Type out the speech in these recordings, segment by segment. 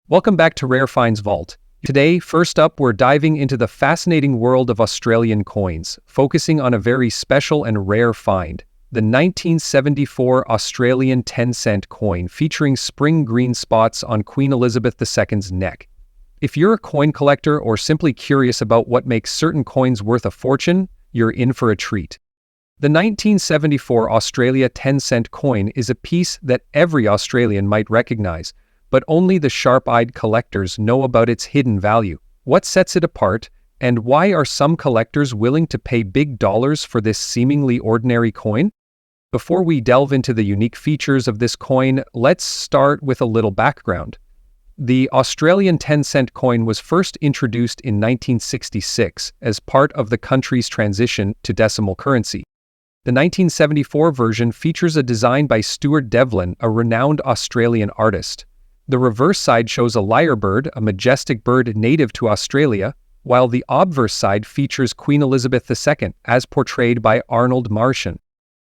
Welcome back to Rare Finds Vault. Today, first up, we're diving into the fascinating world of Australian coins, focusing on a very special and rare find, the 1974 Australian 10-cent coin featuring spring green spots on Queen Elizabeth II's neck. If you're a coin collector or simply curious about what makes certain coins worth a fortune, you're in for a treat. The 1974 Australia 10-cent coin is a piece that every Australian might recognize, but only the sharp-eyed collectors know about its hidden value. What sets it apart, and why are some collectors willing to pay big dollars for this seemingly ordinary coin? Before we delve into the unique features of this coin, let's start with a little background. The Australian 10-cent coin was first introduced in 1966 as part of the country's transition to decimal currency. The 1974 version features a design by Stuart Devlin, a renowned Australian artist. The reverse side shows a lyrebird, a majestic bird native to Australia, while the obverse side features Queen Elizabeth II, as portrayed by Arnold Marchand.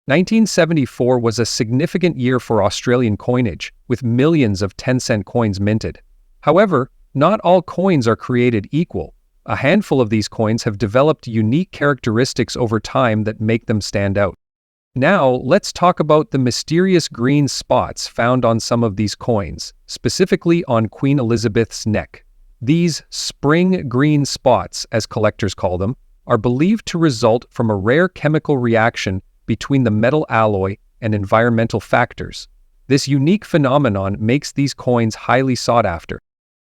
1974 was a significant year for Australian coinage, with millions of 10-cent coins minted. However, not all coins are created equal. A handful of these coins have developed unique characteristics over time that make them stand out. Now, let's talk about the mysterious green spots found on some of these coins, specifically on Queen Elizabeth's neck. These spring green spots, as collectors call them, are believed to result from a rare chemical reaction between the metal alloy and environmental factors. This unique phenomenon makes these coins highly sought after.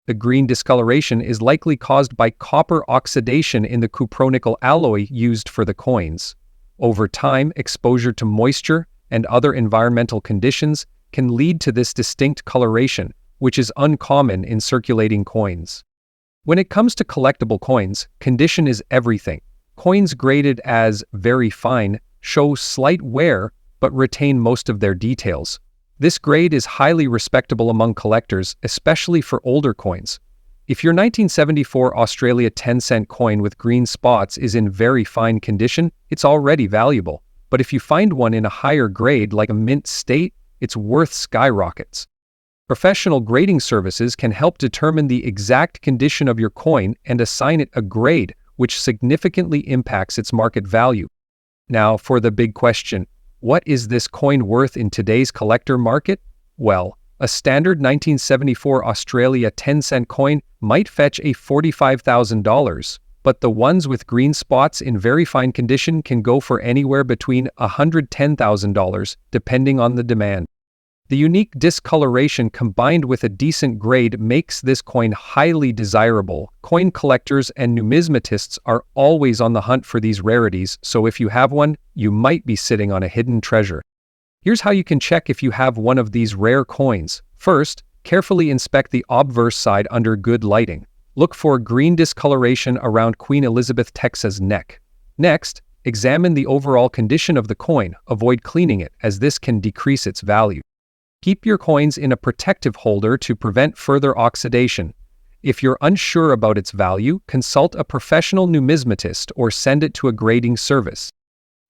The green discoloration is likely caused by copper oxidation in the cupronickel alloy used for the coins. Over time, exposure to moisture and other environmental conditions can lead to this distinct coloration, which is uncommon in circulating coins. When it comes to collectible coins, condition is everything. Coins graded as very fine show slight wear but retain most of their details. This grade is highly respectable among collectors, especially for older coins. If your 1974 Australia 10-cent coin with green spots is in very fine condition, it's already valuable. But if you find one in a higher grade like a mint state, its worth skyrockets. Professional grading services can help determine the exact condition of your coin and assign it a grade, which significantly impacts its market value. Now, for the big question, what is this coin worth in today's collector market? Well, a standard 1974 Australia 10-cent coin might fetch $45,000, but the ones with green spots in very fine condition can go for anywhere between $110,000, depending on the demand. The unique discoloration combined with a decent grade makes this coin highly desirable. Coin collectors and numismatists are always on the hunt for these rarities, so if you have one, you might be sitting on a hidden treasure. Here's how you can check if you have one of these rare coins. First, carefully inspect the obverse side under good lighting. Look for green discoloration around Queen Elizabeth II's neck. Next, examine the overall condition of the coin. Avoid cleaning it, as this can decrease its value. Keep your coins in a protective holder to prevent further oxidation. If you're unsure about its value, consult a professional numismatist or send it to a grading service.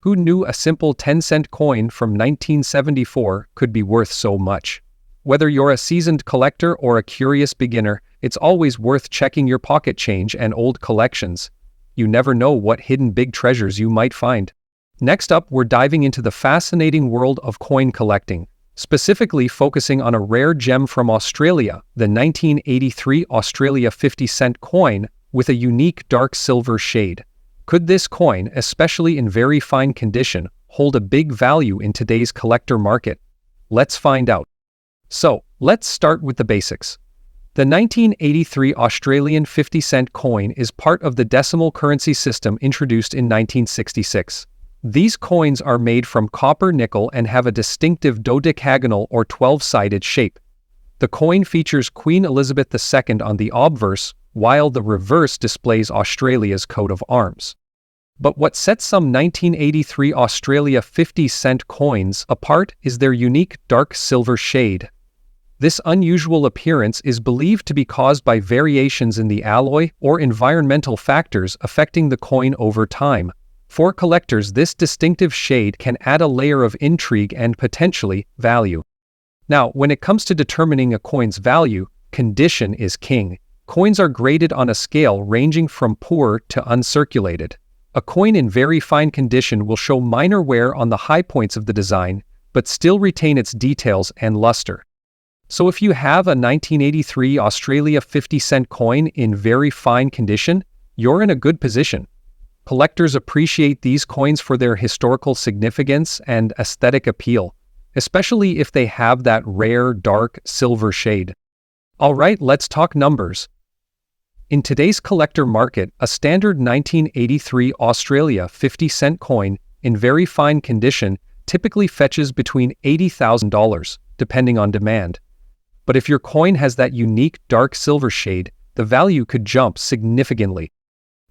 Who knew a simple 10-cent coin from 1974 could be worth so much? Whether you're a seasoned collector or a curious beginner, it's always worth checking your pocket change and old collections. You never know what hidden big treasures you might find. Next up, we're diving into the fascinating world of coin collecting, specifically focusing on a rare gem from Australia, the 1983 Australia 50-cent coin with a unique dark silver shade. Could this coin, especially in very fine condition, hold a big value in today's collector market? Let's find out. So, let's start with the basics. The 1983 Australian 50-cent coin is part of the decimal currency system introduced in 1966. These coins are made from copper nickel and have a distinctive dodecagonal or 12-sided shape. The coin features Queen Elizabeth II on the obverse, while the reverse displays Australia's coat of arms. But what sets some 1983 Australia 50-cent coins apart is their unique dark silver shade. This unusual appearance is believed to be caused by variations in the alloy or environmental factors affecting the coin over time. For collectors, this distinctive shade can add a layer of intrigue and potentially value. Now, when it comes to determining a coin's value, condition is king. Coins are graded on a scale ranging from poor to uncirculated. A coin in very fine condition will show minor wear on the high points of the design, but still retain its details and luster. So if you have a 1983 Australia 50-cent coin in very fine condition, you're in a good position. Collectors appreciate these coins for their historical significance and aesthetic appeal, especially if they have that rare dark silver shade. Alright, let's talk numbers. In today's collector market, a standard 1983 Australia 50-cent coin in very fine condition typically fetches between $80,000, depending on demand. But if your coin has that unique dark silver shade, the value could jump significantly.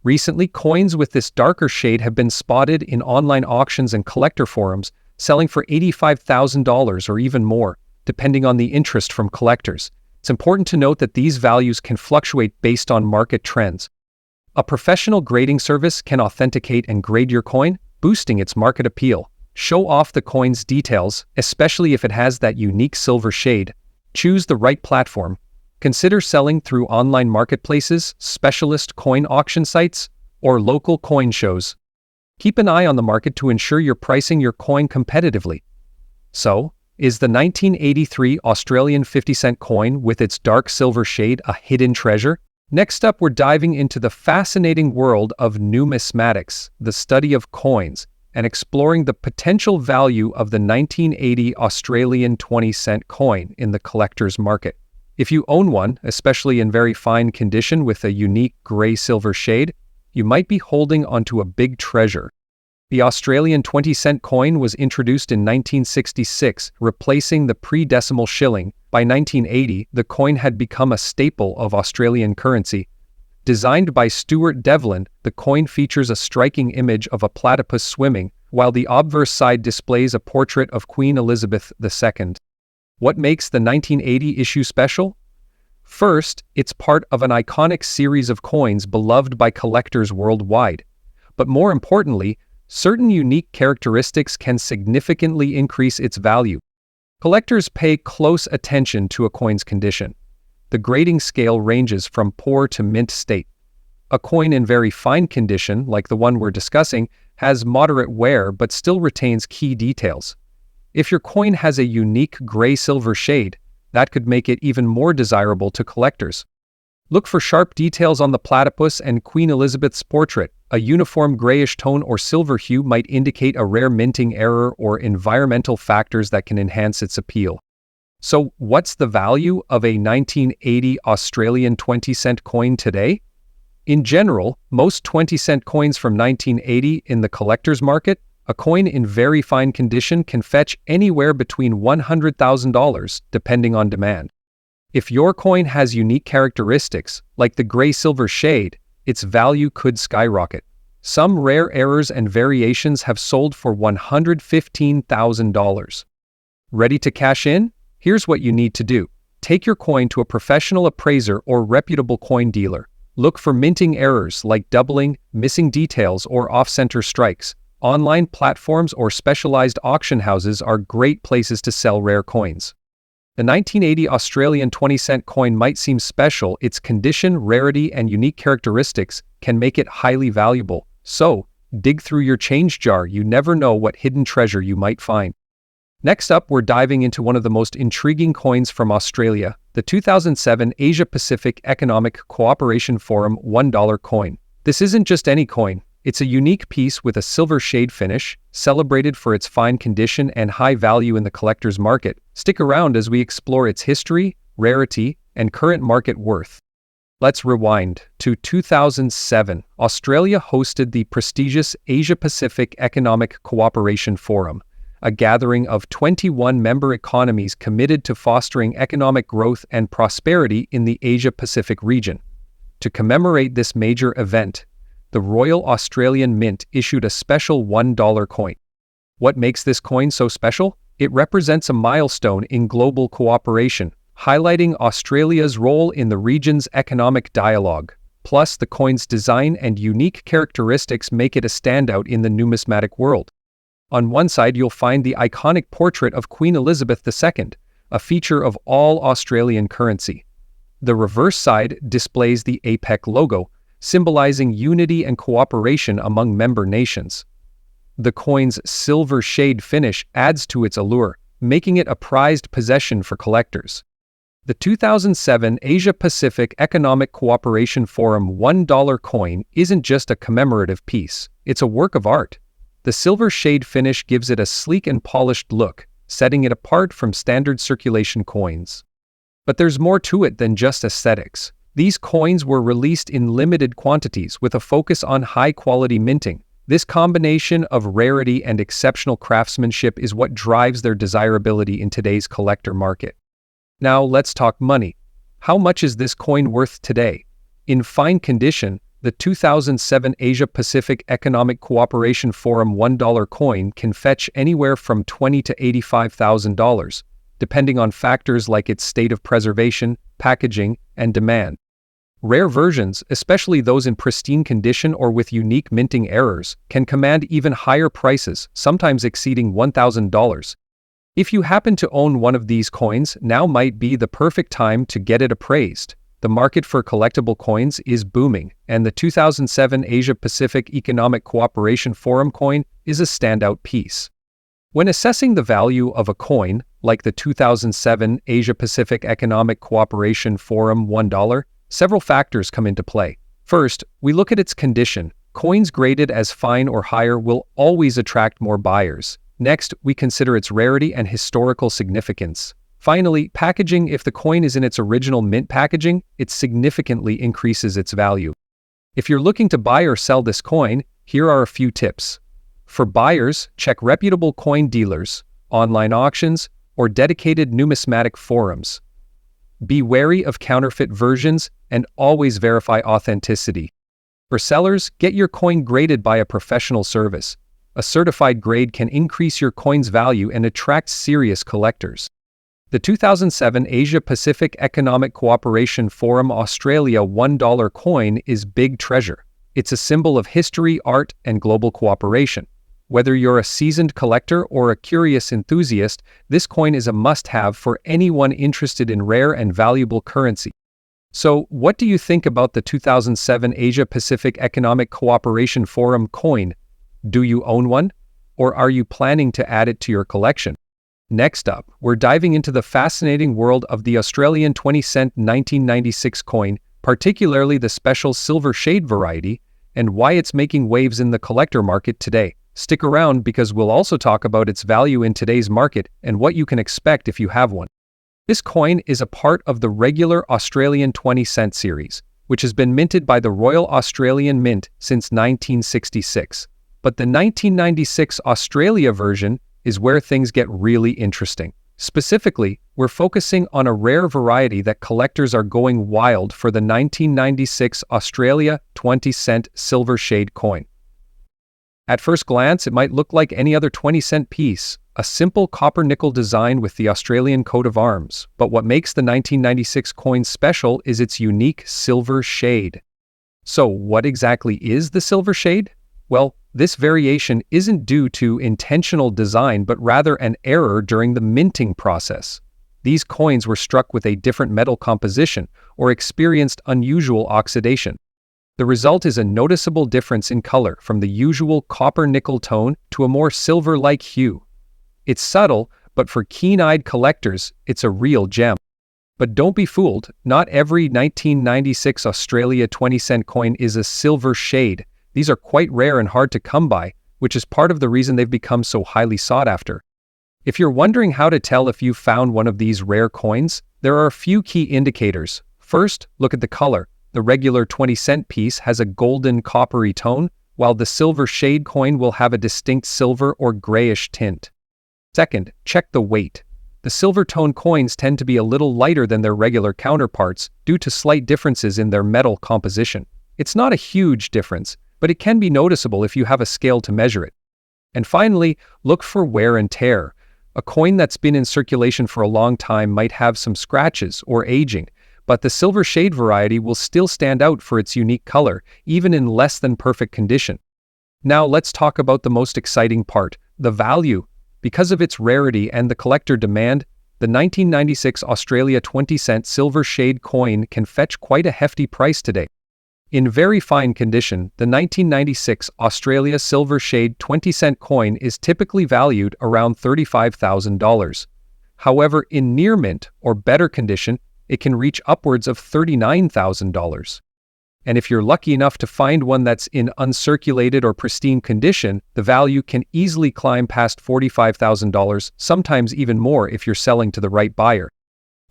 Recently, coins with this darker shade have been spotted in online auctions and collector forums, selling for $85,000 or even more, depending on the interest from collectors. It's important to note that these values can fluctuate based on market trends. A professional grading service can authenticate and grade your coin, boosting its market appeal. Show off the coin's details, especially if it has that unique silver shade. Choose the right platform. Consider selling through online marketplaces, specialist coin auction sites, or local coin shows. Keep an eye on the market to ensure you're pricing your coin competitively. So, is the 1983 Australian 50-cent coin with its dark silver shade a hidden treasure? Next up, we're diving into the fascinating world of numismatics, the study of coins, and exploring the potential value of the 1980 Australian 20-cent coin in the collector's market. If you own one, especially in very fine condition with a unique gray-silver shade, you might be holding onto a big treasure. The Australian 20-cent coin was introduced in 1966, replacing the pre-decimal shilling. By 1980, the coin had become a staple of Australian currency. Designed by Stuart Devlin, the coin features a striking image of a platypus swimming, while the obverse side displays a portrait of Queen Elizabeth II. What makes the 1980 issue special? First, it's part of an iconic series of coins beloved by collectors worldwide. But more importantly, certain unique characteristics can significantly increase its value. Collectors pay close attention to a coin's condition. The grading scale ranges from poor to mint state. A coin in very fine condition, like the one we're discussing, has moderate wear but still retains key details. If your coin has a unique gray-silver shade, that could make it even more desirable to collectors. Look for sharp details on the platypus and Queen Elizabeth's portrait. A uniform grayish tone or silver hue might indicate a rare minting error or environmental factors that can enhance its appeal. So, what's the value of a 1980 Australian 20-cent coin today? In general, most 20-cent coins from 1980 in the collector's market, a coin in very fine condition can fetch anywhere between $100,000 depending on demand. If your coin has unique characteristics, like the gray-silver shade, its value could skyrocket. Some rare errors and variations have sold for $115,000. Ready to cash in? Here's what you need to do. Take your coin to a professional appraiser or reputable coin dealer. Look for minting errors like doubling, missing details, or off-center strikes. Online platforms or specialized auction houses are great places to sell rare coins. The 1980 Australian 20-cent coin might seem special. Its condition, rarity, and unique characteristics can make it highly valuable. So, dig through your change jar. You never know what hidden treasure you might find. Next up, we're diving into one of the most intriguing coins from Australia, the 2007 Asia-Pacific Economic Cooperation Forum $1 coin. This isn't just any coin. It's a unique piece with a silver shade finish, celebrated for its fine condition and high value in the collector's market. Stick around as we explore its history, rarity, and current market worth. Let's rewind to 2007. Australia hosted the prestigious Asia-Pacific Economic Cooperation Forum, a gathering of 21 member economies committed to fostering economic growth and prosperity in the Asia-Pacific region. To commemorate this major event, the Royal Australian Mint issued a special $1 coin. What makes this coin so special? It represents a milestone in global cooperation, highlighting Australia's role in the region's economic dialogue. Plus, the coin's design and unique characteristics make it a standout in the numismatic world. On one side, you'll find the iconic portrait of Queen Elizabeth II, a feature of all Australian currency. The reverse side displays the APEC logo, symbolizing unity and cooperation among member nations. The coin's silver shade finish adds to its allure, making it a prized possession for collectors. The 2007 Asia-Pacific Economic Cooperation Forum $1 coin isn't just a commemorative piece, it's a work of art. The silver shade finish gives it a sleek and polished look, setting it apart from standard circulation coins. But there's more to it than just aesthetics. These coins were released in limited quantities with a focus on high-quality minting. This combination of rarity and exceptional craftsmanship is what drives their desirability in today's collector market. Now let's talk money. How much is this coin worth today? In fine condition, the 2007 Asia-Pacific Economic Cooperation Forum $1 coin can fetch anywhere from $20,000 to $85,000, depending on factors like its state of preservation, packaging, and demand. Rare versions, especially those in pristine condition or with unique minting errors, can command even higher prices, sometimes exceeding $1,000. If you happen to own one of these coins, now might be the perfect time to get it appraised. The market for collectible coins is booming, and the 2007 Asia-Pacific Economic Cooperation Forum coin is a standout piece. When assessing the value of a coin, like the 2007 Asia-Pacific Economic Cooperation Forum $1, several factors come into play. First, we look at its condition. Coins graded as fine or higher will always attract more buyers. Next, we consider its rarity and historical significance. Finally, packaging. If the coin is in its original mint packaging, it significantly increases its value. If you're looking to buy or sell this coin, here are a few tips. For buyers, check reputable coin dealers, online auctions, or dedicated numismatic forums. Be wary of counterfeit versions and always verify authenticity. For sellers, get your coin graded by a professional service. A certified grade can increase your coin's value and attract serious collectors. The 2007 Asia-Pacific Economic Cooperation Forum Australia $1 coin is big treasure. It's a symbol of history, art, and global cooperation. Whether you're a seasoned collector or a curious enthusiast, this coin is a must-have for anyone interested in rare and valuable currency. So, what do you think about the 2007 Asia-Pacific Economic Cooperation Forum coin? Do you own one? Or are you planning to add it to your collection? Next up, we're diving into the fascinating world of the Australian 20-cent 1996 coin, particularly the special silver shade variety, and why it's making waves in the collector market today. Stick around because we'll also talk about its value in today's market and what you can expect if you have one. This coin is a part of the regular Australian 20-cent series, which has been minted by the Royal Australian Mint since 1966. But the 1996 Australia version is where things get really interesting. Specifically, we're focusing on a rare variety that collectors are going wild for: the 1996 Australia 20-cent silver shade coin. At first glance, it might look like any other 20-cent piece, a simple copper-nickel design with the Australian coat of arms. But what makes the 1996 coin special is its unique silver shade. So, what exactly is the silver shade? Well, this variation isn't due to intentional design but rather an error during the minting process. These coins were struck with a different metal composition or experienced unusual oxidation. The result is a noticeable difference in color from the usual copper-nickel tone to a more silver-like hue. It's subtle, but for keen-eyed collectors, it's a real gem. But don't be fooled, not every 1996 Australia 20-cent coin is a silver shade. These are quite rare and hard to come by, which is part of the reason they've become so highly sought after. If you're wondering how to tell if you've found one of these rare coins, there are a few key indicators. First, look at the color. The regular 20-cent piece has a golden coppery tone, while the silver shade coin will have a distinct silver or grayish tint. Second, check the weight. The silver tone coins tend to be a little lighter than their regular counterparts due to slight differences in their metal composition. It's not a huge difference, but it can be noticeable if you have a scale to measure it. And finally, look for wear and tear. A coin that's been in circulation for a long time might have some scratches or aging, but the silver shade variety will still stand out for its unique color, even in less than perfect condition. Now let's talk about the most exciting part, the value. Because of its rarity and the collector demand, the 1996 Australia 20-cent silver shade coin can fetch quite a hefty price today. In very fine condition, the 1996 Australia silver shade 20-cent coin is typically valued around $35,000. However, in near mint or better condition, it can reach upwards of $39,000. And if you're lucky enough to find one that's in uncirculated or pristine condition, the value can easily climb past $45,000, sometimes even more if you're selling to the right buyer.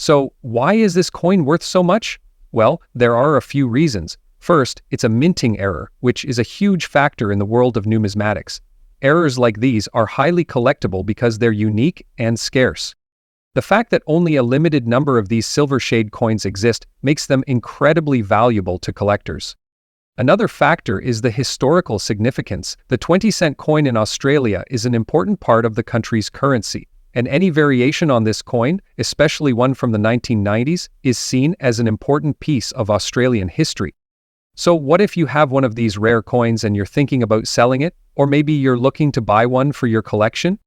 So, why is this coin worth so much? Well, there are a few reasons. First, it's a minting error, which is a huge factor in the world of numismatics. Errors like these are highly collectible because they're unique and scarce. The fact that only a limited number of these silver shade coins exist makes them incredibly valuable to collectors. Another factor is the historical significance. The 20-cent coin in Australia is an important part of the country's currency, and any variation on this coin, especially one from the 1990s, is seen as an important piece of Australian history. So what if you have one of these rare coins and you're thinking about selling it, or maybe you're looking to buy one for your collection?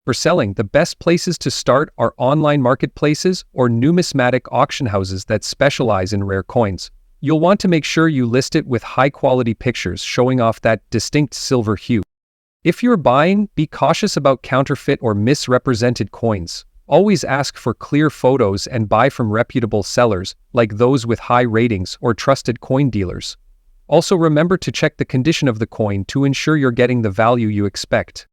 For selling, the best places to start are online marketplaces or numismatic auction houses that specialize in rare coins. You'll want to make sure you list it with high-quality pictures showing off that distinct silver hue. If you're buying, be cautious about counterfeit or misrepresented coins. Always ask for clear photos and buy from reputable sellers, like those with high ratings or trusted coin dealers. Also remember to check the condition of the coin to ensure you're getting the value you expect.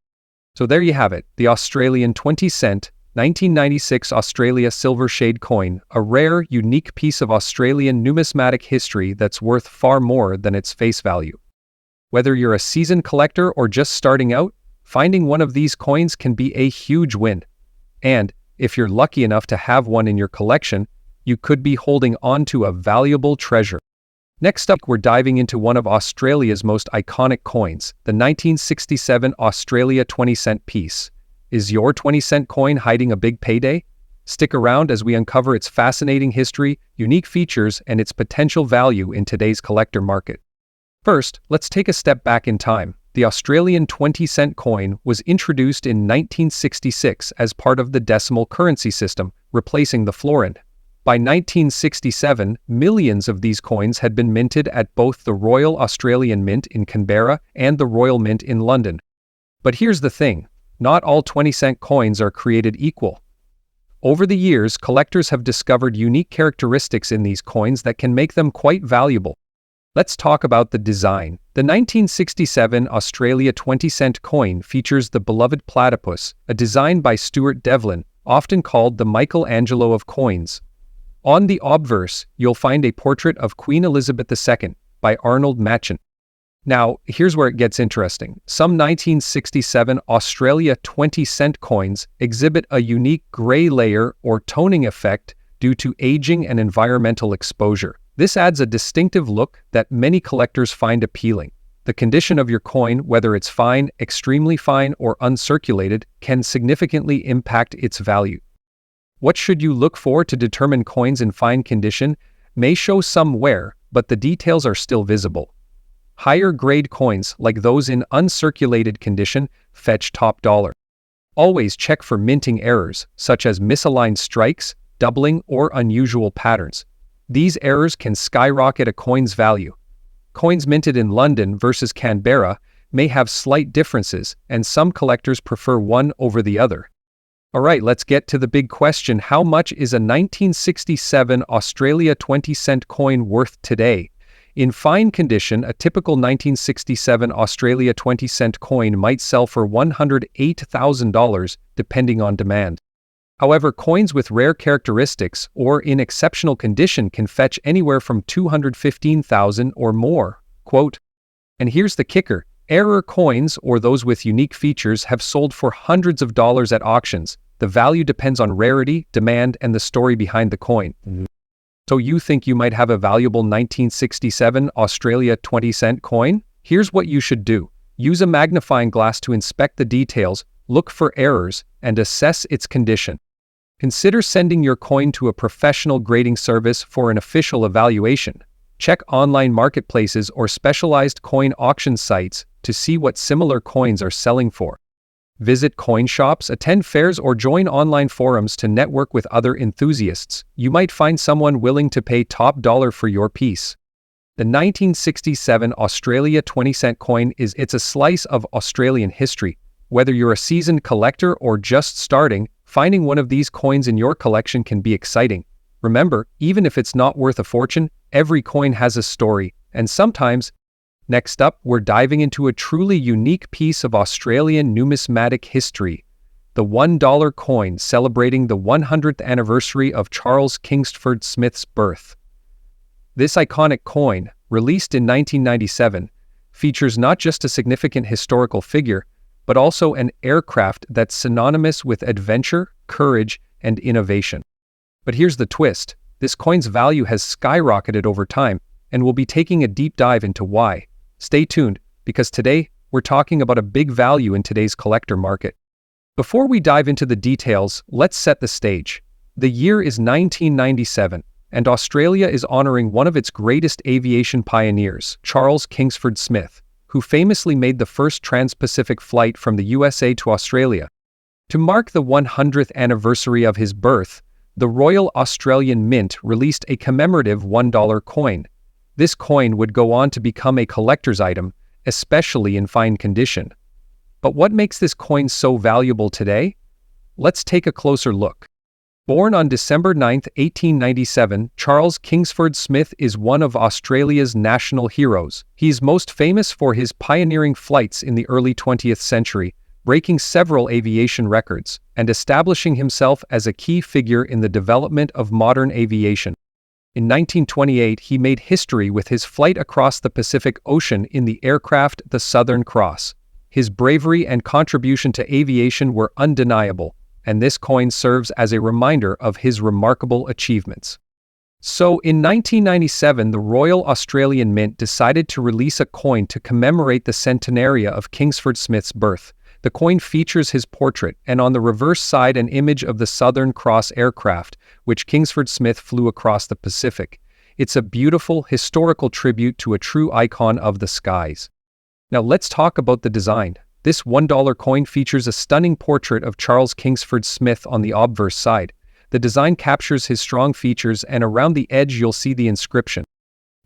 So there you have it, the Australian 20-cent, 1996 Australia silver shade coin, a rare, unique piece of Australian numismatic history that's worth far more than its face value. Whether you're a seasoned collector or just starting out, finding one of these coins can be a huge win. And, if you're lucky enough to have one in your collection, you could be holding on to a valuable treasure. Next up, we're diving into one of Australia's most iconic coins, the 1967 Australia 20-cent piece. Is your 20-cent coin hiding a big payday? Stick around as we uncover its fascinating history, unique features, and its potential value in today's collector market. First, let's take a step back in time. The Australian 20-cent coin was introduced in 1966 as part of the decimal currency system, replacing the florin. By 1967, millions of these coins had been minted at both the Royal Australian Mint in Canberra and the Royal Mint in London. But here's the thing, not all 20-cent coins are created equal. Over the years, collectors have discovered unique characteristics in these coins that can make them quite valuable. Let's talk about the design. The 1967 Australia 20-cent coin features the beloved platypus, a design by Stuart Devlin, often called the Michelangelo of coins. On the obverse, you'll find a portrait of Queen Elizabeth II by Arnold Machen. Now, here's where it gets interesting. Some 1967 Australia 20-cent coins exhibit a unique gray layer or toning effect due to aging and environmental exposure. This adds a distinctive look that many collectors find appealing. The condition of your coin, whether it's fine, extremely fine, or uncirculated, can significantly impact its value. What should you look for to determine coins in fine condition? May show some wear, but the details are still visible. Higher grade coins, like those in uncirculated condition, fetch top dollar. Always check for minting errors, such as misaligned strikes, doubling, or unusual patterns. These errors can skyrocket a coin's value. Coins minted in London versus Canberra may have slight differences, and some collectors prefer one over the other. Alright, let's get to the big question. How much is a 1967 Australia 20-cent coin worth today? In fine condition, a typical 1967 Australia 20-cent coin might sell for $108,000, depending on demand. However, coins with rare characteristics or in exceptional condition can fetch anywhere from $215,000 or more. Quote, and here's the kicker. Error coins, or those with unique features, have sold for hundreds of dollars at auctions. The value depends on rarity, demand, and the story behind the coin. So you think you might have a valuable 1967 Australia 20-cent coin? Here's what you should do. Use a magnifying glass to inspect the details, look for errors, and assess its condition. Consider sending your coin to a professional grading service for an official evaluation. Check online marketplaces or specialized coin auction sites to see what similar coins are selling for. Visit coin shops, attend fairs, or join online forums to network with other enthusiasts. You might find someone willing to pay top dollar for your piece. The 1967 Australia 20-cent coin it's a slice of Australian history. Whether you're a seasoned collector or just starting, finding one of these coins in your collection can be exciting. Remember, even if it's not worth a fortune, every coin has a story, and sometimes. Next up, we're diving into a truly unique piece of Australian numismatic history, the $1 coin celebrating the 100th anniversary of Charles Kingsford Smith's birth. This iconic coin, released in 1997, features not just a significant historical figure, but also an aircraft that's synonymous with adventure, courage, and innovation. But here's the twist. This coin's value has skyrocketed over time, and we'll be taking a deep dive into why. Stay tuned, because today, we're talking about a big value in today's collector market. Before we dive into the details, let's set the stage. The year is 1997, and Australia is honoring one of its greatest aviation pioneers, Charles Kingsford Smith, who famously made the first trans-Pacific flight from the USA to Australia. To mark the 100th anniversary of his birth, the Royal Australian Mint released a commemorative $1 coin. This coin would go on to become a collector's item, especially in fine condition. But what makes this coin so valuable today? Let's take a closer look. Born on December 9, 1897, Charles Kingsford Smith is one of Australia's national heroes. He's most famous for his pioneering flights in the early 20th century, breaking several aviation records, and establishing himself as a key figure in the development of modern aviation. In 1928, he made history with his flight across the Pacific Ocean in the aircraft the Southern Cross. His bravery and contribution to aviation were undeniable, and this coin serves as a reminder of his remarkable achievements. So, in 1997, the Royal Australian Mint decided to release a coin to commemorate the centenaria of Kingsford Smith's birth. The coin features his portrait, and on the reverse side an image of the Southern Cross aircraft, which Kingsford Smith flew across the Pacific. It's a beautiful, historical tribute to a true icon of the skies. Now let's talk about the design. This $1 coin features a stunning portrait of Charles Kingsford Smith on the obverse side. The design captures his strong features, and around the edge you'll see the inscription,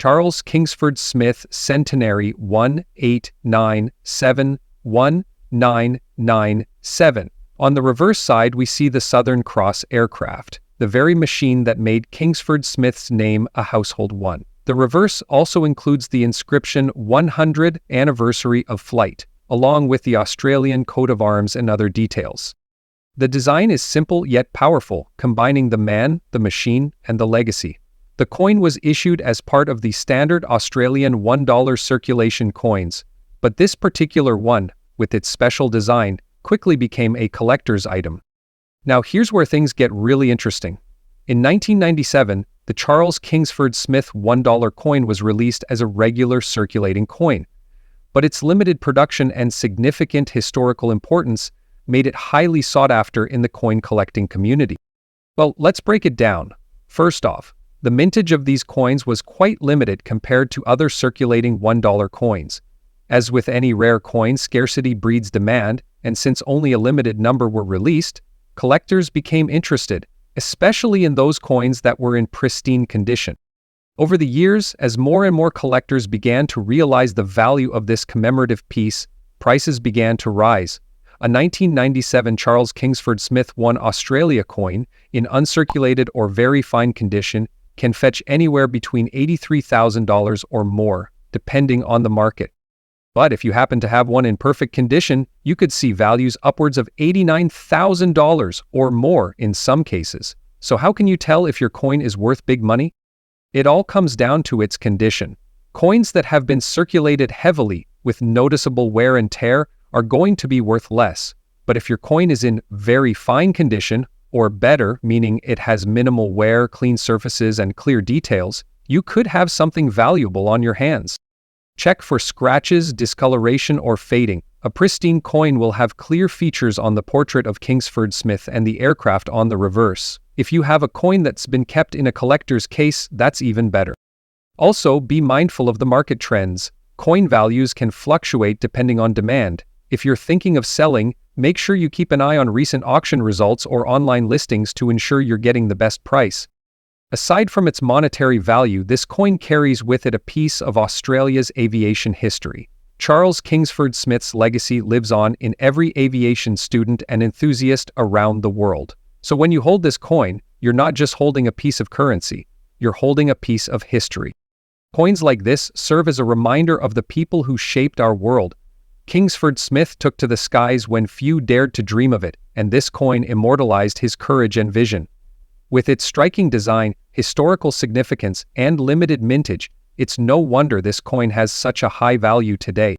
Charles Kingsford Smith Centenary 1897-1997. On the reverse side we see the Southern Cross aircraft, the very machine that made Kingsford Smith's name a household one. The reverse also includes the inscription 100th Anniversary of Flight, along with the Australian coat of arms and other details. The design is simple yet powerful, combining the man, the machine, and the legacy. The coin was issued as part of the standard Australian $1 circulation coins, but this particular one, with its special design, quickly became a collector's item. Now here's where things get really interesting. In 1997, the Charles Kingsford Smith $1 coin was released as a regular circulating coin, but its limited production and significant historical importance made it highly sought after in the coin collecting community. Well, let's break it down. First off, the mintage of these coins was quite limited compared to other circulating $1 coins. As with any rare coin, scarcity breeds demand, and since only a limited number were released, collectors became interested, especially in those coins that were in pristine condition. Over the years, as more and more collectors began to realize the value of this commemorative piece, prices began to rise. A 1997 Charles Kingsford Smith I Australia coin, in uncirculated or very fine condition, can fetch anywhere between $83,000 or more, depending on the market. But if you happen to have one in perfect condition, you could see values upwards of $89,000 or more in some cases. So how can you tell if your coin is worth big money? It all comes down to its condition. Coins that have been circulated heavily with noticeable wear and tear are going to be worth less. But if your coin is in very fine condition, or better, meaning it has minimal wear, clean surfaces, and clear details, you could have something valuable on your hands. Check for scratches, discoloration, or fading. A pristine coin will have clear features on the portrait of Kingsford Smith and the aircraft on the reverse. If you have a coin that's been kept in a collector's case, that's even better. Also, be mindful of the market trends. Coin values can fluctuate depending on demand, If you're thinking of selling, make sure you keep an eye on recent auction results or online listings to ensure you're getting the best price. Aside from its monetary value, this coin carries with it a piece of Australia's aviation history. Charles Kingsford Smith's legacy lives on in every aviation student and enthusiast around the world. So when you hold this coin, you're not just holding a piece of currency, you're holding a piece of history. Coins like this serve as a reminder of the people who shaped our world. Kingsford Smith took to the skies when few dared to dream of it, and this coin immortalized his courage and vision. With its striking design, historical significance, and limited mintage, it's no wonder this coin has such a high value today.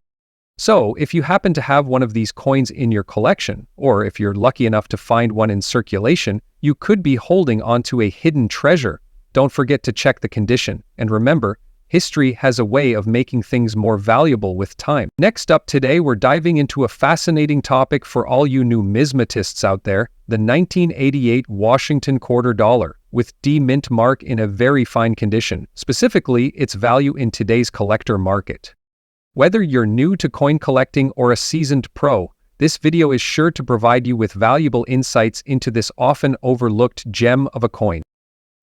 So, if you happen to have one of these coins in your collection, or if you're lucky enough to find one in circulation, you could be holding onto a hidden treasure. Don't forget to check the condition, and remember, history has a way of making things more valuable with time. Next up today, we're diving into a fascinating topic for all you numismatists out there, the 1988 Washington quarter dollar, with D mint mark in a very fine condition, specifically its value in today's collector market. Whether you're new to coin collecting or a seasoned pro, this video is sure to provide you with valuable insights into this often overlooked gem of a coin.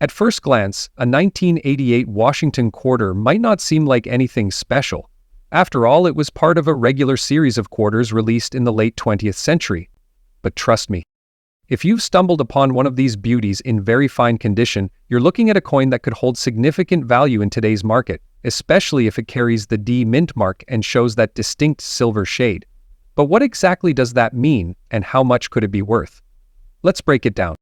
At first glance, a 1988 Washington quarter might not seem like anything special. After all, it was part of a regular series of quarters released in the late 20th century. But trust me, if you've stumbled upon one of these beauties in very fine condition, you're looking at a coin that could hold significant value in today's market, especially if it carries the D mint mark and shows that distinct silver shade. But what exactly does that mean, and how much could it be worth? Let's break it down.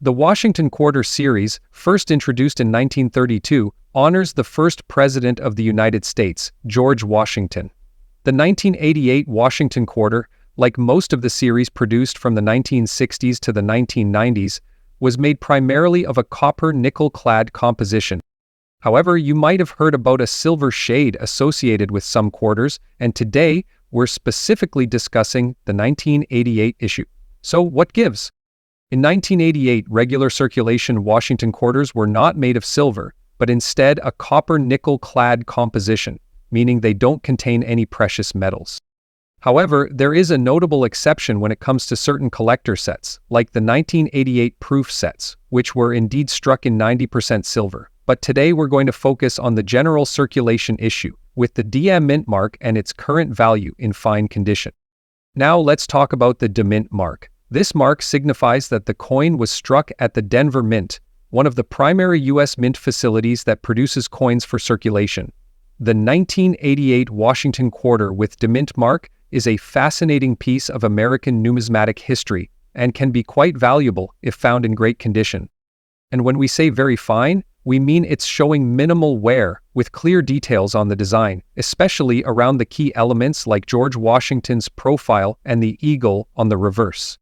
The Washington Quarter series, first introduced in 1932, honors the first president of the United States, George Washington. The 1988 Washington Quarter, like most of the series produced from the 1960s to the 1990s, was made primarily of a copper nickel-clad composition. However, you might have heard about a silver shade associated with some quarters, and today we're specifically discussing the 1988 issue. So what gives? In 1988, regular circulation Washington quarters were not made of silver, but instead a copper nickel-clad composition, meaning they don't contain any precious metals. However, there is a notable exception when it comes to certain collector sets, like the 1988 proof sets, which were indeed struck in 90% silver. But today we're going to focus on the general circulation issue, with the DM mint mark and its current value in fine condition. Now let's talk about the D mint mark. This mark signifies that the coin was struck at the Denver Mint, one of the primary U.S. mint facilities that produces coins for circulation. The 1988 Washington quarter with D mint mark is a fascinating piece of American numismatic history and can be quite valuable if found in great condition. And when we say very fine, we mean it's showing minimal wear with clear details on the design, especially around the key elements like George Washington's profile and the eagle on the reverse.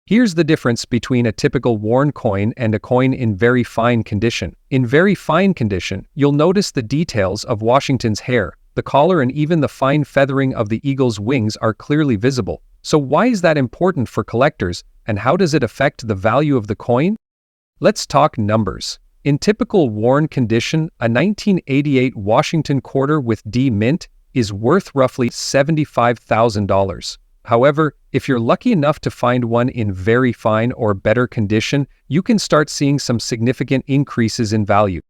Here's the difference between a typical worn coin and a coin in very fine condition. In very fine condition, you'll notice the details of Washington's hair, the collar, and even the fine feathering of the eagle's wings are clearly visible. So why is that important for collectors, and how does it affect the value of the coin? Let's talk numbers. In typical worn condition, a 1988 Washington quarter with D mint is worth roughly $75,000. However, if you're lucky enough to find one in very fine or better condition, you can start seeing some significant increases in value.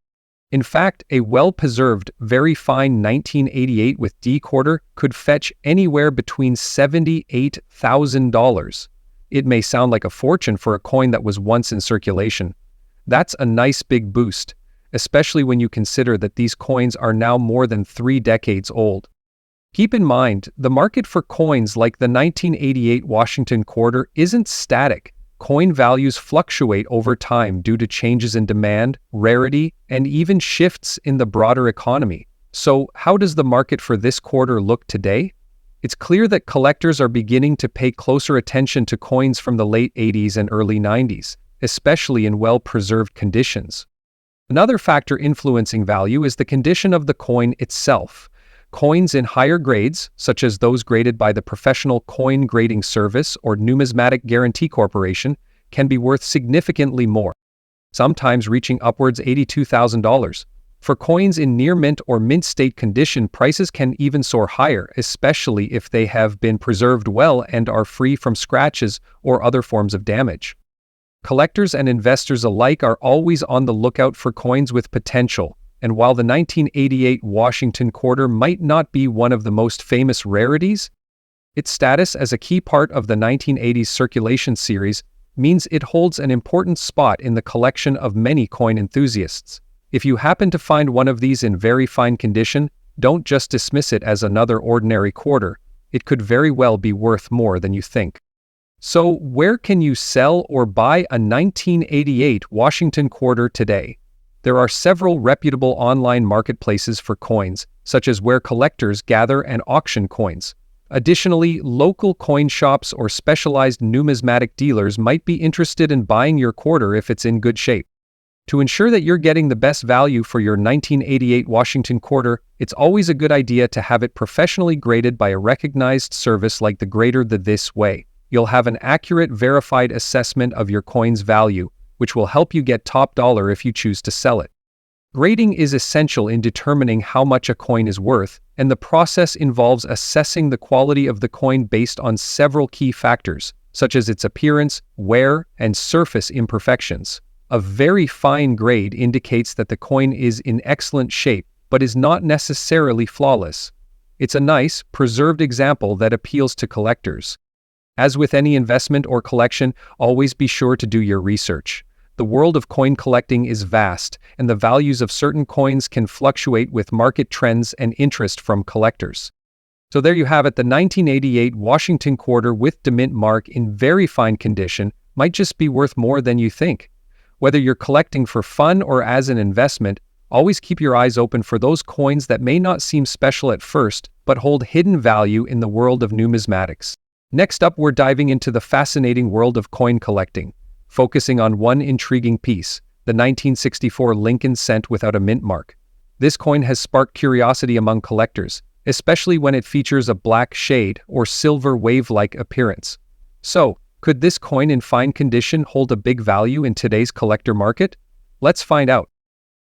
In fact, a well-preserved, very fine 1988 with D quarter could fetch anywhere between $78,000. It may sound like a fortune for a coin that was once in circulation. That's a nice big boost, especially when you consider that these coins are now more than 3 decades old. Keep in mind, the market for coins like the 1988 Washington quarter isn't static. Coin values fluctuate over time due to changes in demand, rarity, and even shifts in the broader economy. So, how does the market for this quarter look today? It's clear that collectors are beginning to pay closer attention to coins from the late 80s and early 90s, especially in well-preserved conditions. Another factor influencing value is the condition of the coin itself. Coins in higher grades, such as those graded by the Professional Coin Grading Service or Numismatic Guarantee Corporation, can be worth significantly more, sometimes reaching upwards $82,000. For coins in near mint or mint state condition, prices can even soar higher, especially if they have been preserved well and are free from scratches or other forms of damage. Collectors and investors alike are always on the lookout for coins with potential, and while the 1988 Washington quarter might not be one of the most famous rarities, its status as a key part of the 1980s circulation series means it holds an important spot in the collection of many coin enthusiasts. If you happen to find one of these in very fine condition, don't just dismiss it as another ordinary quarter. It could very well be worth more than you think. So, where can you sell or buy a 1988 Washington quarter today? There are several reputable online marketplaces for coins, such as where collectors gather and auction coins. Additionally, local coin shops or specialized numismatic dealers might be interested in buying your quarter if it's in good shape. To ensure that you're getting the best value for your 1988 Washington quarter, it's always a good idea to have it professionally graded by a recognized service like the grader This Way. You'll have an accurate, verified assessment of your coin's value, which will help you get top dollar if you choose to sell it. Grading is essential in determining how much a coin is worth, and the process involves assessing the quality of the coin based on several key factors, such as its appearance, wear, and surface imperfections. A very fine grade indicates that the coin is in excellent shape, but is not necessarily flawless. It's a nice, preserved example that appeals to collectors. As with any investment or collection, always be sure to do your research. The world of coin collecting is vast, and the values of certain coins can fluctuate with market trends and interest from collectors. So there you have it, the 1988 Washington quarter with the mint mark in very fine condition might just be worth more than you think. Whether you're collecting for fun or as an investment, always keep your eyes open for those coins that may not seem special at first, but hold hidden value in the world of numismatics. Next up, we're diving into the fascinating world of coin collecting, focusing on one intriguing piece, the 1964 Lincoln cent without a mint mark. This coin has sparked curiosity among collectors, especially when it features a black shade or silver wave-like appearance. So, could this coin in fine condition hold a big value in today's collector market? Let's find out.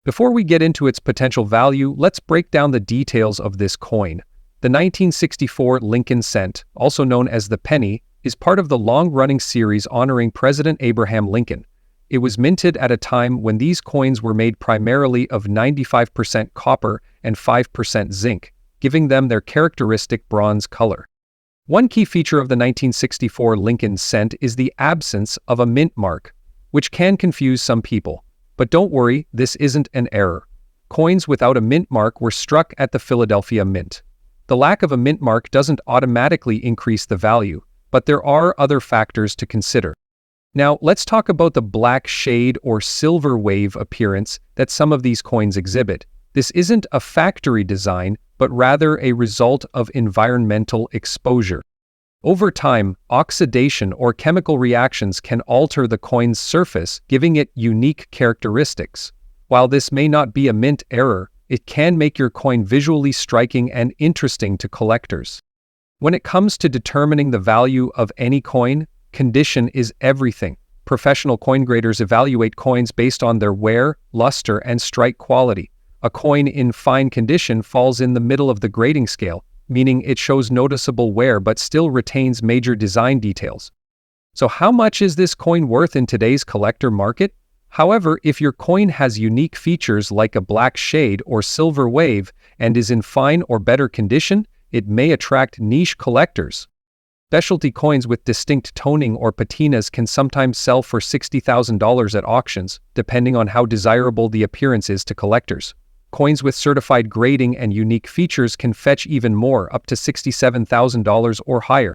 Before we get into its potential value, let's break down the details of this coin. The 1964 Lincoln cent, also known as the penny, is part of the long-running series honoring President Abraham Lincoln. It was minted at a time when these coins were made primarily of 95% copper and 5% zinc, giving them their characteristic bronze color. One key feature of the 1964 Lincoln cent is the absence of a mint mark, which can confuse some people. But don't worry, this isn't an error. Coins without a mint mark were struck at the Philadelphia Mint. The lack of a mint mark doesn't automatically increase the value, but there are other factors to consider. Now, let's talk about the black shade or silver wave appearance that some of these coins exhibit. This isn't a factory design, but rather a result of environmental exposure. Over time, oxidation or chemical reactions can alter the coin's surface, giving it unique characteristics. While this may not be a mint error, it can make your coin visually striking and interesting to collectors. When it comes to determining the value of any coin, condition is everything. Professional coin graders evaluate coins based on their wear, luster, and strike quality. A coin in fine condition falls in the middle of the grading scale, meaning it shows noticeable wear but still retains major design details. So how much is this coin worth in today's collector market? However, if your coin has unique features like a black shade or silver wave and is in fine or better condition, it may attract niche collectors. Specialty coins with distinct toning or patinas can sometimes sell for $60,000 at auctions, depending on how desirable the appearance is to collectors. Coins with certified grading and unique features can fetch even more, up to $67,000 or higher.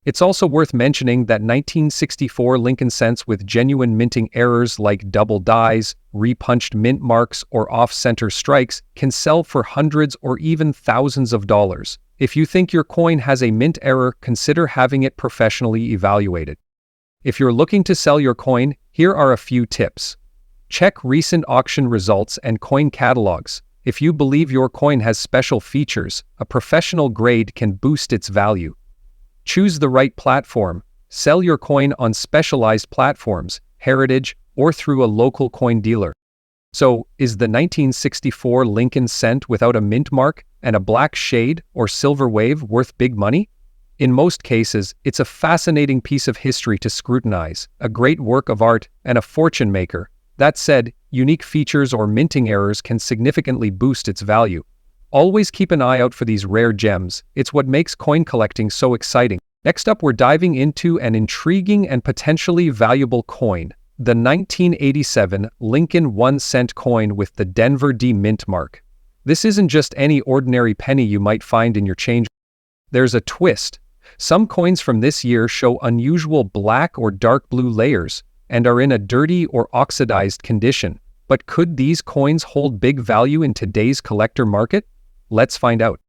It's also worth mentioning that 1964 Lincoln cents with genuine minting errors like double dies, repunched mint marks, or off-center strikes can sell for hundreds or even thousands of dollars. If you think your coin has a mint error, consider having it professionally evaluated. If you're looking to sell your coin, here are a few tips. Check recent auction results and coin catalogs. If you believe your coin has special features, a professional grade can boost its value. Choose the right platform. Sell your coin on specialized platforms, heritage, or through a local coin dealer. So, is the 1964 Lincoln cent without a mint mark and a black shade or silver wave worth big money? In most cases, it's a fascinating piece of history to scrutinize, a great work of art, and a fortune maker. That said, unique features or minting errors can significantly boost its value. Always keep an eye out for these rare gems. It's what makes coin collecting so exciting. Next up, we're diving into an intriguing and potentially valuable coin, the 1987 Lincoln 1-cent coin with the Denver D mint mark. This isn't just any ordinary penny you might find in your change. There's a twist. Some coins from this year show unusual black or dark blue layers and are in a dirty or oxidized condition. But could these coins hold big value in today's collector market? Let's find out.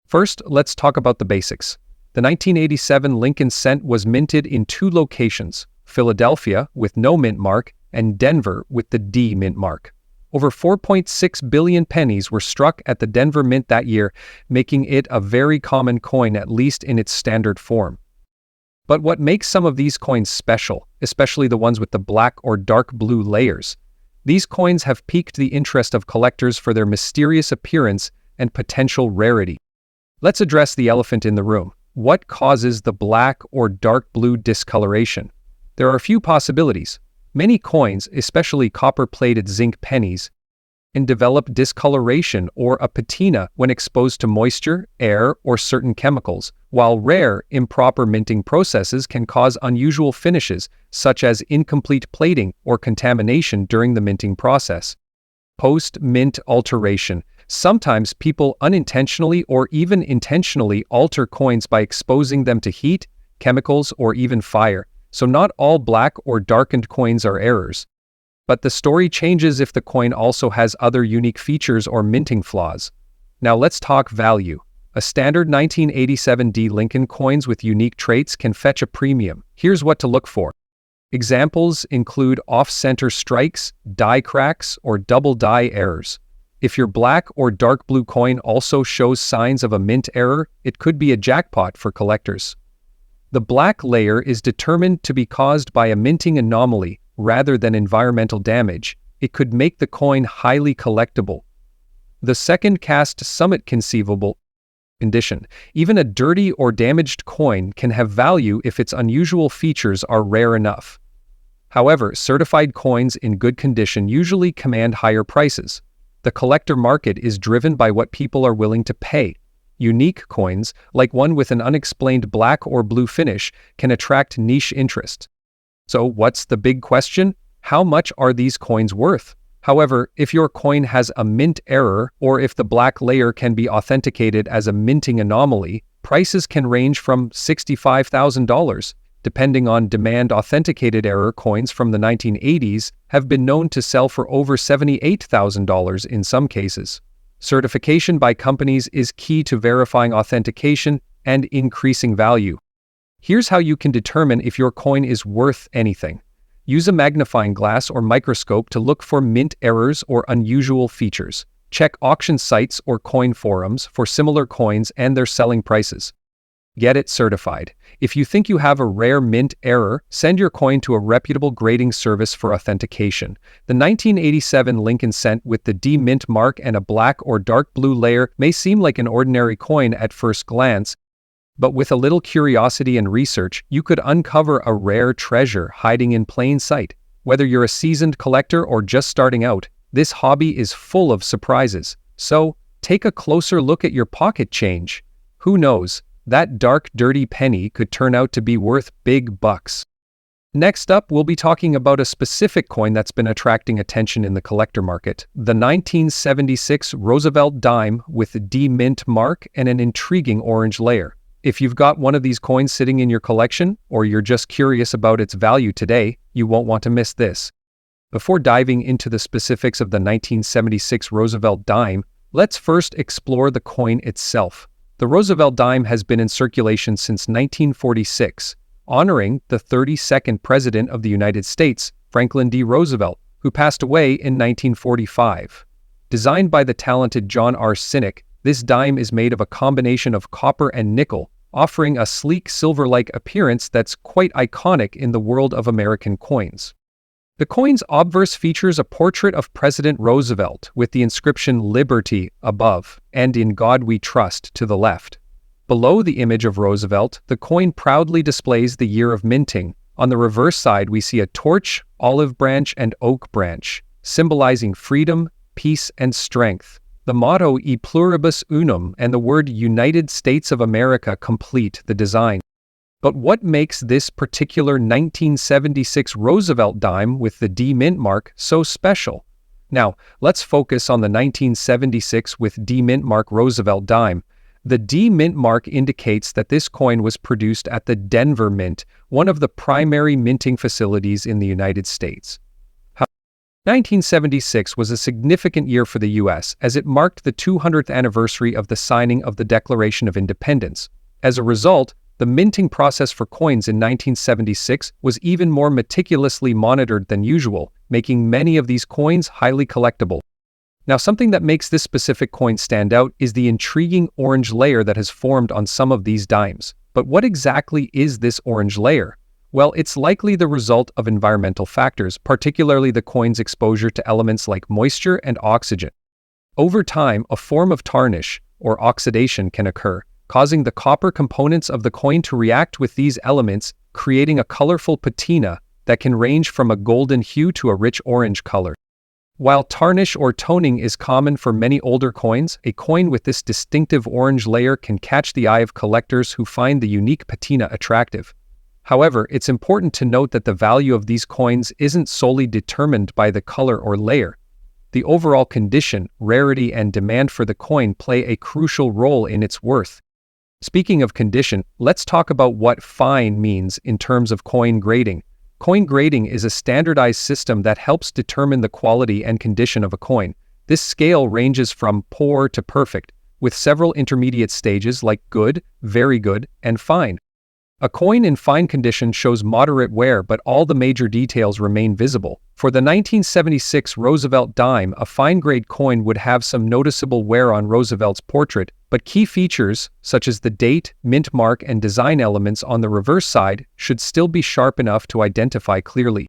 First, let's talk about the basics. The 1987 Lincoln cent was minted in two locations, Philadelphia with no mint mark and Denver with the D mint mark. Over 4.6 billion pennies were struck at the Denver Mint that year, making it a very common coin, at least in its standard form. But what makes some of these coins special, especially the ones with the black or dark blue layers? These coins have piqued the interest of collectors for their mysterious appearance and potential rarity. Let's address the elephant in the room. What causes the black or dark blue discoloration? There are a few possibilities. Many coins, especially copper-plated zinc pennies, can develop discoloration or a patina when exposed to moisture, air, or certain chemicals, while rare, improper minting processes can cause unusual finishes, such as incomplete plating or contamination during the minting process. Post-mint alteration. Sometimes people unintentionally or even intentionally alter coins by exposing them to heat, chemicals, or even fire. So not all black or darkened coins are errors. But the story changes if the coin also has other unique features or minting flaws. Now let's talk value. A standard 1987 D Lincoln coins with unique traits can fetch a premium. Here's what to look for. Examples include off-center strikes, die cracks, or double die errors. If your black or dark blue coin also shows signs of a mint error, it could be a jackpot for collectors. The black layer is determined to be caused by a minting anomaly rather than environmental damage. It could make the coin highly collectible. The second cast summit conceivable condition. Even a dirty or damaged coin can have value if its unusual features are rare enough. However, certified coins in good condition usually command higher prices. The collector market is driven by what people are willing to pay. Unique coins, like one with an unexplained black or blue finish, can attract niche interest. So what's the big question? How much are these coins worth? However, if your coin has a mint error, or if the black layer can be authenticated as a minting anomaly, prices can range from $65,000. Depending on demand. Authenticated error coins from the 1980s have been known to sell for over $78,000 in some cases. Certification by companies is key to verifying authentication and increasing value. Here's how you can determine if your coin is worth anything. Use a magnifying glass or microscope to look for mint errors or unusual features. Check auction sites or coin forums for similar coins and their selling prices. Get it certified. If you think you have a rare mint error, send your coin to a reputable grading service for authentication. The 1987 Lincoln cent with the D mint mark and a black or dark blue layer may seem like an ordinary coin at first glance, but with a little curiosity and research, you could uncover a rare treasure hiding in plain sight. Whether you're a seasoned collector or just starting out, this hobby is full of surprises. So, take a closer look at your pocket change. Who knows? That dark, dirty penny could turn out to be worth big bucks. Next up, we'll be talking about a specific coin that's been attracting attention in the collector market, the 1976 Roosevelt Dime with a D mint mark and an intriguing orange layer. If you've got one of these coins sitting in your collection, or you're just curious about its value today, you won't want to miss this. Before diving into the specifics of the 1976 Roosevelt Dime, let's first explore the coin itself. The Roosevelt Dime has been in circulation since 1946, honoring the 32nd President of the United States, Franklin D. Roosevelt, who passed away in 1945. Designed by the talented John R. Sinek, this dime is made of a combination of copper and nickel, offering a sleek silver-like appearance that's quite iconic in the world of American coins. The coin's obverse features a portrait of President Roosevelt with the inscription Liberty above and In God We Trust to the left. Below the image of Roosevelt, the coin proudly displays the year of minting. On the reverse side, we see a torch, olive branch, and oak branch, symbolizing freedom, peace, and strength. The motto E Pluribus Unum and the word United States of America complete the design. But what makes this particular 1976 Roosevelt dime with the D Mint mark so special? Now, let's focus on the 1976 with D Mint mark Roosevelt dime. The D Mint mark indicates that this coin was produced at the Denver Mint, one of the primary minting facilities in the United States. 1976 was a significant year for the U.S. as it marked the 200th anniversary of the signing of the Declaration of Independence. As a result, the minting process for coins in 1976 was even more meticulously monitored than usual, making many of these coins highly collectible. Now, something that makes this specific coin stand out is the intriguing orange layer that has formed on some of these dimes. But what exactly is this orange layer? Well, it's likely the result of environmental factors, particularly the coin's exposure to elements like moisture and oxygen. Over time, a form of tarnish, or oxidation, can occur, causing the copper components of the coin to react with these elements, creating a colorful patina that can range from a golden hue to a rich orange color. While tarnish or toning is common for many older coins, a coin with this distinctive orange layer can catch the eye of collectors who find the unique patina attractive. However, it's important to note that the value of these coins isn't solely determined by the color or layer. The overall condition, rarity, and demand for the coin play a crucial role in its worth. Speaking of condition, let's talk about what fine means in terms of coin grading. Coin grading is a standardized system that helps determine the quality and condition of a coin. This scale ranges from poor to perfect, with several intermediate stages like good, very good, and fine. A coin in fine condition shows moderate wear, but all the major details remain visible. For the 1976 Roosevelt dime, a fine-grade coin would have some noticeable wear on Roosevelt's portrait, but key features, such as the date, mint mark, and design elements on the reverse side, should still be sharp enough to identify clearly.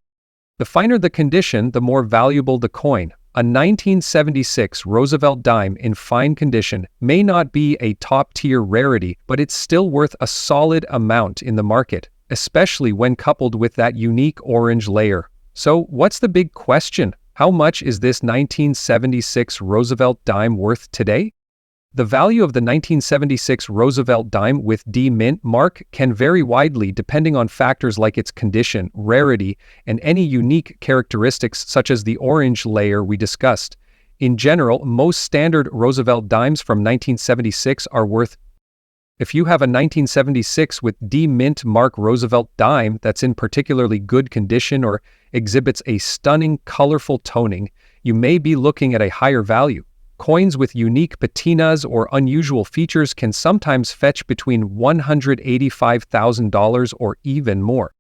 The finer the condition, the more valuable the coin. A 1976 Roosevelt dime in fine condition may not be a top-tier rarity, but it's still worth a solid amount in the market, especially when coupled with that unique orange layer. So, what's the big question? How much is this 1976 Roosevelt dime worth today? The value of the 1976 Roosevelt dime with D Mint mark can vary widely depending on factors like its condition, rarity, and any unique characteristics such as the orange layer we discussed. In general, most standard Roosevelt dimes from 1976 are worth. If you have a 1976 with D Mint mark Roosevelt dime that's in particularly good condition or exhibits a stunning, colorful toning, you may be looking at a higher value. Coins with unique patinas or unusual features can sometimes fetch between $185,000 or even more.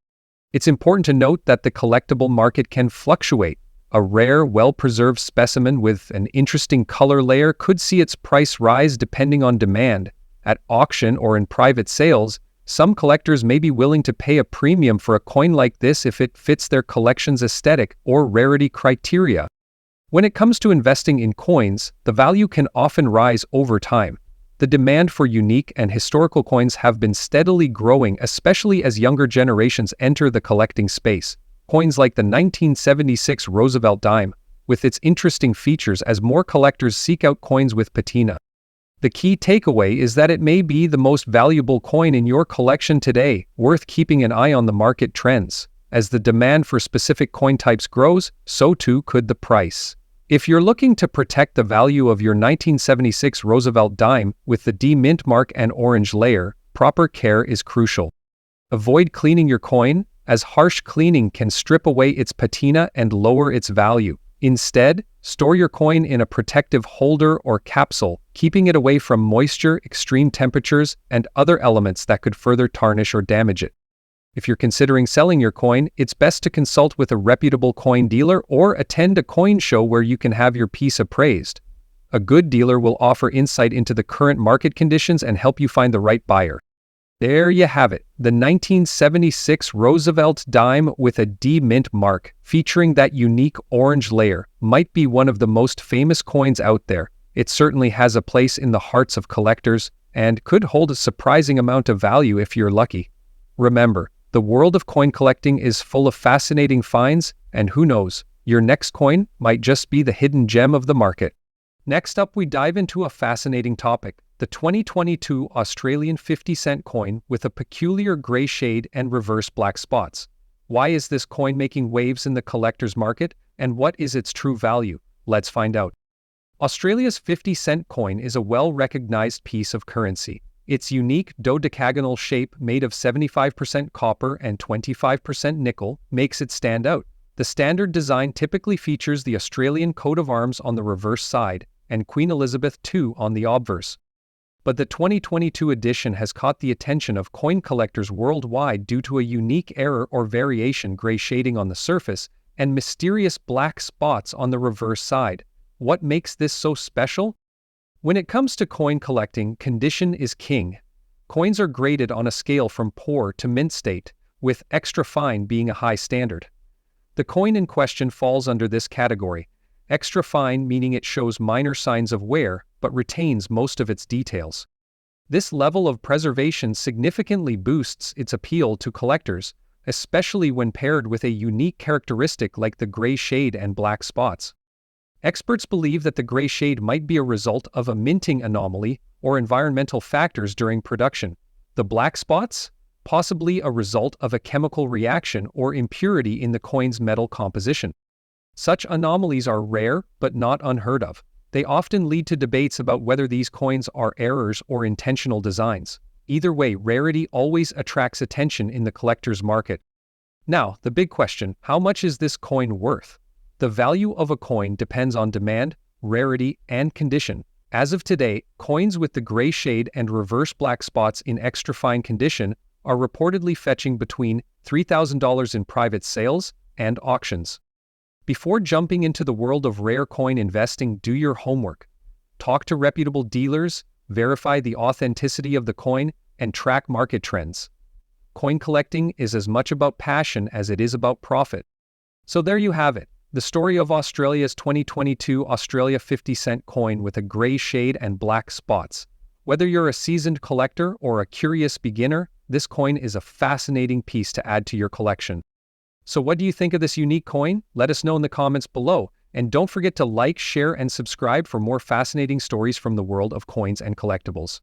It's important to note that the collectible market can fluctuate. A rare, well-preserved specimen with an interesting color layer could see its price rise depending on demand. At auction or in private sales, some collectors may be willing to pay a premium for a coin like this if it fits their collection's aesthetic or rarity criteria. When it comes to investing in coins, the value can often rise over time. The demand for unique and historical coins have been steadily growing, especially as younger generations enter the collecting space. Coins like the 1976 Roosevelt dime, with its interesting features as more collectors seek out coins with patina. The key takeaway is that it may be the most valuable coin in your collection today, worth keeping an eye on the market trends. As the demand for specific coin types grows, so too could the price. If you're looking to protect the value of your 1976 Roosevelt dime with the D Mint mark and orange layer, proper care is crucial. Avoid cleaning your coin, as harsh cleaning can strip away its patina and lower its value. Instead, store your coin in a protective holder or capsule, keeping it away from moisture, extreme temperatures, and other elements that could further tarnish or damage it. If you're considering selling your coin, it's best to consult with a reputable coin dealer or attend a coin show where you can have your piece appraised. A good dealer will offer insight into the current market conditions and help you find the right buyer. There you have it, the 1976 Roosevelt Dime with a D mint mark, featuring that unique orange layer, might be one of the most famous coins out there. It certainly has a place in the hearts of collectors, and could hold a surprising amount of value if you're lucky. Remember, the world of coin collecting is full of fascinating finds, and who knows, your next coin might just be the hidden gem of the market. Next up, we dive into a fascinating topic, the 2022 Australian 50-cent coin with a peculiar grey shade and reverse black spots. Why is this coin making waves in the collector's market, and what is its true value? Let's find out. Australia's 50-cent coin is a well-recognized piece of currency. Its unique dodecagonal shape, made of 75% copper and 25% nickel, makes it stand out. The standard design typically features the Australian coat of arms on the reverse side and Queen Elizabeth II on the obverse. But the 2022 edition has caught the attention of coin collectors worldwide due to a unique error or variation grey shading on the surface and mysterious black spots on the reverse side. What makes this so special? When it comes to coin collecting, condition is king. Coins are graded on a scale from poor to mint state, with extra fine being a high standard. The coin in question falls under this category, extra fine meaning it shows minor signs of wear but retains most of its details. This level of preservation significantly boosts its appeal to collectors, especially when paired with a unique characteristic like the gray shade and black spots. Experts believe that the gray shade might be a result of a minting anomaly or environmental factors during production. The black spots? Possibly a result of a chemical reaction or impurity in the coin's metal composition. Such anomalies are rare but not unheard of. They often lead to debates about whether these coins are errors or intentional designs. Either way, rarity always attracts attention in the collector's market. Now, the big question, how much is this coin worth? The value of a coin depends on demand, rarity, and condition. As of today, coins with the gray shade and reverse black spots in extra fine condition are reportedly fetching between $3,000 in private sales and auctions. Before jumping into the world of rare coin investing, do your homework. Talk to reputable dealers, verify the authenticity of the coin, and track market trends. Coin collecting is as much about passion as it is about profit. So there you have it, the story of Australia's 2022 Australia 50-cent coin with a grey shade and black spots. Whether you're a seasoned collector or a curious beginner, this coin is a fascinating piece to add to your collection. So what do you think of this unique coin? Let us know in the comments below. And don't forget to like, share, and subscribe for more fascinating stories from the world of coins and collectibles.